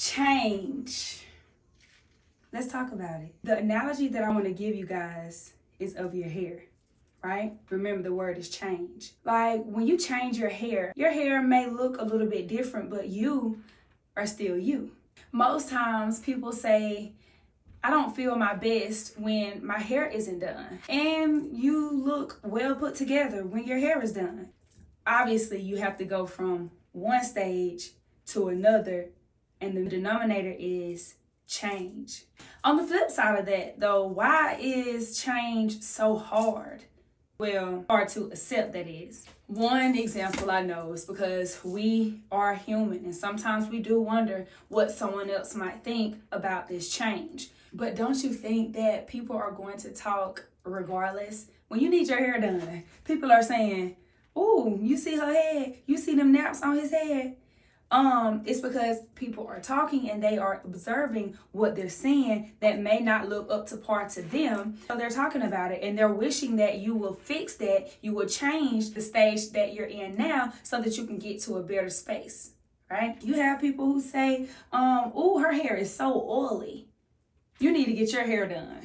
Change. Let's talk about it. The analogy that I want to give you guys is of your hair, right? Remember, the word is change. Like when you change your hair may look a little bit different, but you are still you. Most times people say, I don't feel my best when my hair isn't done. And you look well put together when your hair is done. Obviously, you have to go from one stage to another, and the denominator is change. On the flip side of that, though, why is change so hard? Well, hard to accept, that is. One example I know is because we are human, and sometimes we do wonder what someone else might think about this change. But don't you think that people are going to talk regardless? When you need your hair done, people are saying, "Ooh, you see her head? You see them naps on his head?" It's because people are talking and they are observing what they're seeing that may not look up to par to them. So they're talking about it and they're wishing that you will fix that, you will change the stage that you're in now so that you can get to a better space, right? You have people who say, "Ooh, her hair is so oily. You need to get your hair done."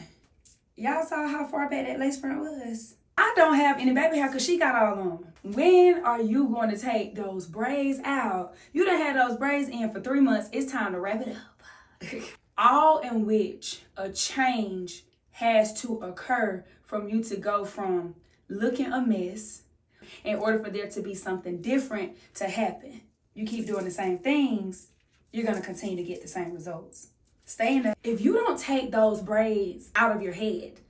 Y'all saw how far back that lace front was? I don't have any baby hair because she got all on. When are you going to take those braids out? You done had those braids in for 3 months. It's time to wrap it up. All in which a change has to occur from you to go from looking a mess in order for there to be something different to happen. You keep doing the same things, you're going to continue to get the same results. Stay in there. If you don't take those braids out of your head,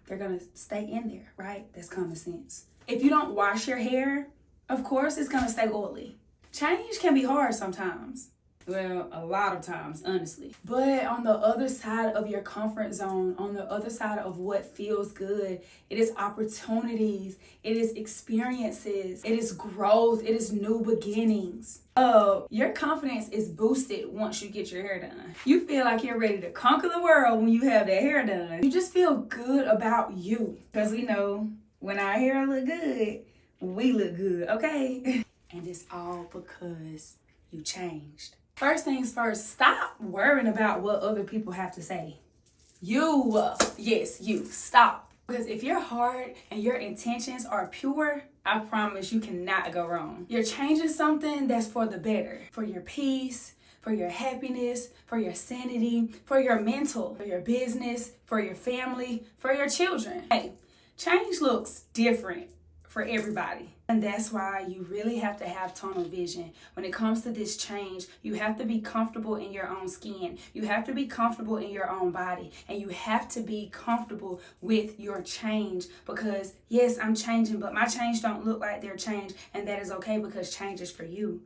they're going to stay in there, right? That's common sense. If you don't wash your hair, of course, it's going to stay oily. Change can be hard sometimes. Well, a lot of times, honestly. But on the other side of your comfort zone, on the other side of what feels good, it is opportunities, it is experiences, it is growth, it is new beginnings. Your confidence is boosted once you get your hair done. You feel like you're ready to conquer the world when you have that hair done. You just feel good about you. Because we know when our hair look good, we look good, okay? And it's all because you changed. First things first, stop worrying about what other people have to say. Yes, you, stop. Because if your heart and your intentions are pure, I promise you cannot go wrong. You're changing something that's for the better, for your peace, for your happiness, for your sanity, for your mental, for your business, for your family, for your children. Hey, change looks different for everybody. And that's why you really have to have tunnel vision. When it comes to this change, you have to be comfortable in your own skin. You have to be comfortable in your own body. And you have to be comfortable with your change. Because yes, I'm changing, but my change don't look like their change. And that is okay because change is for you.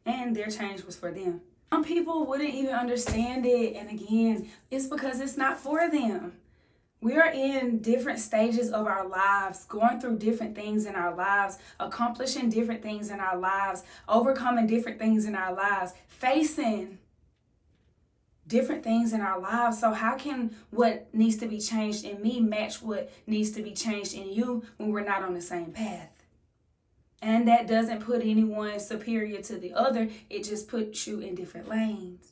And their change was for them. Some people wouldn't even understand it. And again, it's because it's not for them. We are in different stages of our lives, going through different things in our lives, accomplishing different things in our lives, overcoming different things in our lives, facing different things in our lives. So how can what needs to be changed in me match what needs to be changed in you when we're not on the same path? And that doesn't put anyone superior to the other. It just puts you in different lanes.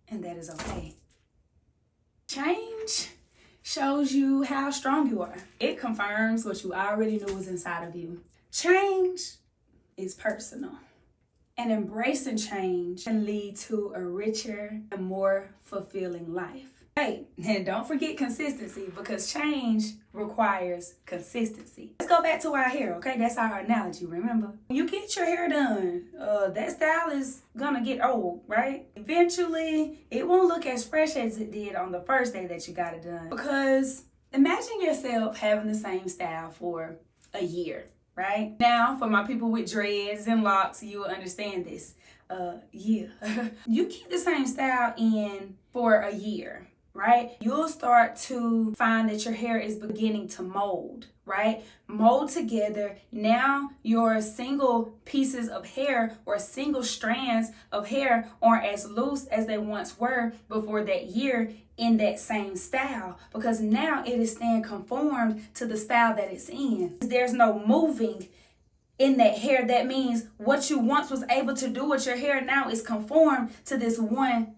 And that is okay. Change shows you how strong you are. It confirms what you already knew was inside of you. Change is personal. And embracing change can lead to a richer and more fulfilling life. Hey, and don't forget consistency because change requires consistency. Let's go back to our hair, okay? That's our analogy, remember? When you get your hair done, that style is gonna get old, right? Eventually, it won't look as fresh as it did on the first day that you got it done. Because imagine yourself having the same style for a year, right? Now, for my people with dreads and locks, you will understand this. You keep the same style in for a year, right? You'll start to find that your hair is beginning to mold, right? Mold together. Now your single pieces of hair or single strands of hair aren't as loose as they once were before that year in that same style, because now it is staying conformed to the style that it's in. There's no moving in that hair. That means what you once was able to do with your hair now is conform to this one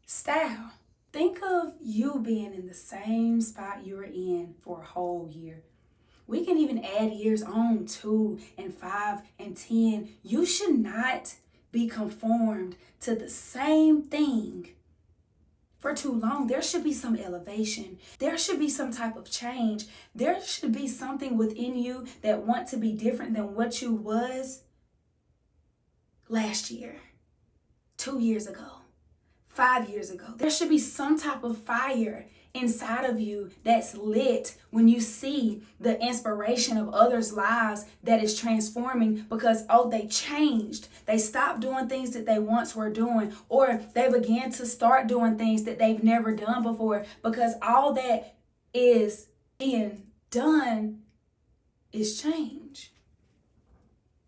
style. Think of you being in the same spot you were in for a whole year. We can even add years on, 2 and 5 and 10. You should not be conformed to the same thing for too long. There should be some elevation. There should be some type of change. There should be something within you that want to be different than what you was last year, 2 years ago, 5 years ago. There should be some type of fire inside of you that's lit when you see the inspiration of others' lives that is transforming because, oh, they changed. They stopped doing things that they once were doing, or they began to start doing things that they've never done before, because all that is being done is change.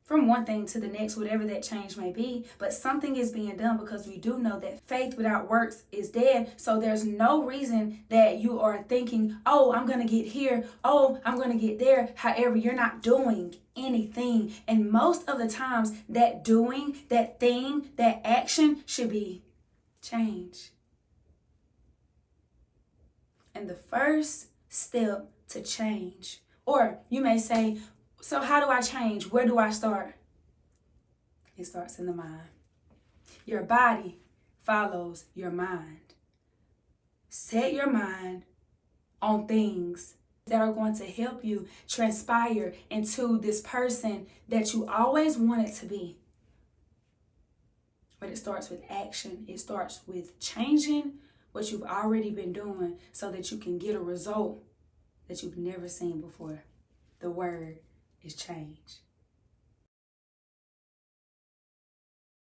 From one thing to the next, whatever that change may be, but something is being done, because we do know that faith without works is dead. So there's no reason that you are thinking, oh, I'm going to get here, oh, I'm going to get there. However, you're not doing anything. And most of the times that doing, that thing, that action should be change. And the first step to change, or you may say, so how do I change? Where do I start? It starts in the mind. Your body follows your mind. Set your mind on things that are going to help you transpire into this person that you always wanted to be. But it starts with action. It starts with changing what you've already been doing so that you can get a result that you've never seen before. The word is change.